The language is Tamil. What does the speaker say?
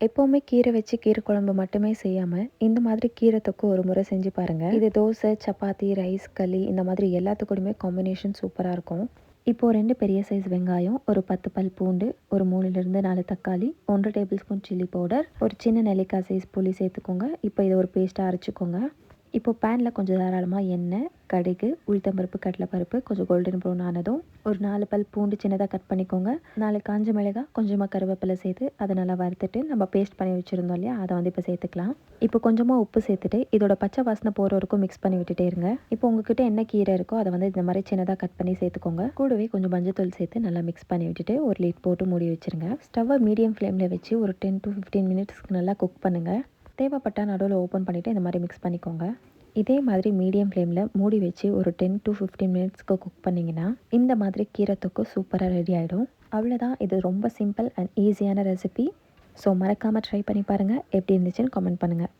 எப்போவுமே கீரை வச்சு கீரை குழம்பு மட்டுமே செய்யாமல் இந்த மாதிரி கீரை தொக்கு ஒரு முறை செஞ்சு பாருங்கள். இது தோசை, சப்பாத்தி, ரைஸ், களி இந்த மாதிரி எல்லாத்துக்கூடயுமே காம்பினேஷன் சூப்பராக இருக்கும். இப்போது 2 பெரிய சைஸ் வெங்காயம், ஒரு 10 பல் பூண்டு, ஒரு 3லிருந்து 4 தக்காளி, 1 டேபிள் ஸ்பூன் சில்லி பவுடர், ஒரு சின்ன நெல்லிக்காய் சைஸ் புளி சேர்த்துக்கோங்க. இப்போ இதை ஒரு பேஸ்ட்டாக அரைச்சிக்கோங்க. இப்போ பேனில் கொஞ்சம் தாராளமாக எண்ணெய், கடுகு, உளுத்தம்பருப்பு, கடலைப்பருப்பு கொஞ்சம் கோல்டன் ப்ரௌன் ஆனதும் ஒரு 4 பல் பூண்டு சின்னதாக கட் பண்ணிக்கோங்க. 4 காஞ்ச மிளகாய், கொஞ்சமாக கருவேப்பிலை சேர்த்து அதை நல்லா வறுத்துட்டு நம்ம பேஸ்ட் பண்ணி வச்சுருந்தோம் இல்லையா, அதை வந்து இப்போ சேர்த்துக்கலாம். இப்போ கொஞ்சமாக உப்பு சேர்த்துட்டு இதோட பச்சை வாசனை போகிற வரைக்கும் மிக்ஸ் பண்ணி விட்டுட்டே இருங்க. இப்போ உங்ககிட்ட என்ன கீரை இருக்கோ அதை வந்து இந்த மாதிரி சின்னதாக கட் பண்ணி சேர்த்துக்கோங்க. கூடவே கொஞ்சம் மஞ்சத்தூள் சேர்த்து நல்லா மிக்ஸ் பண்ணி விட்டுட்டு ஒரு லிட் போட்டு மூடி வச்சுருங்க. ஸ்டவ்வை மீடியம் ஃப்ளேமில் வச்சு ஒரு 10 to 15 மினிட்ஸ்க்கு நல்லா குக் பண்ணுங்கள். தேவைப்பட்டால் நடுவில் ஓப்பன் பண்ணிவிட்டு இந்த மாதிரி மிக்ஸ் பண்ணிக்கோங்க. இதே மாதிரி மீடியம் ஃப்ளேமில் மூடி வச்சு ஒரு 10 to 15 மினிட்ஸ்க்கு குக் பண்ணிங்கன்னா இந்த மாதிரி கீரை தொக்கு சூப்பராக ரெடி ஆகிடும். அவ்வளோதான், இது ரொம்ப சிம்பிள் அண்ட் ஈஸியான ரெசிபி. ஸோ மறக்காமல் ட்ரை பண்ணி பாருங்கள். எப்படி இருந்துச்சுன்னு கமெண்ட் பண்ணுங்கள்.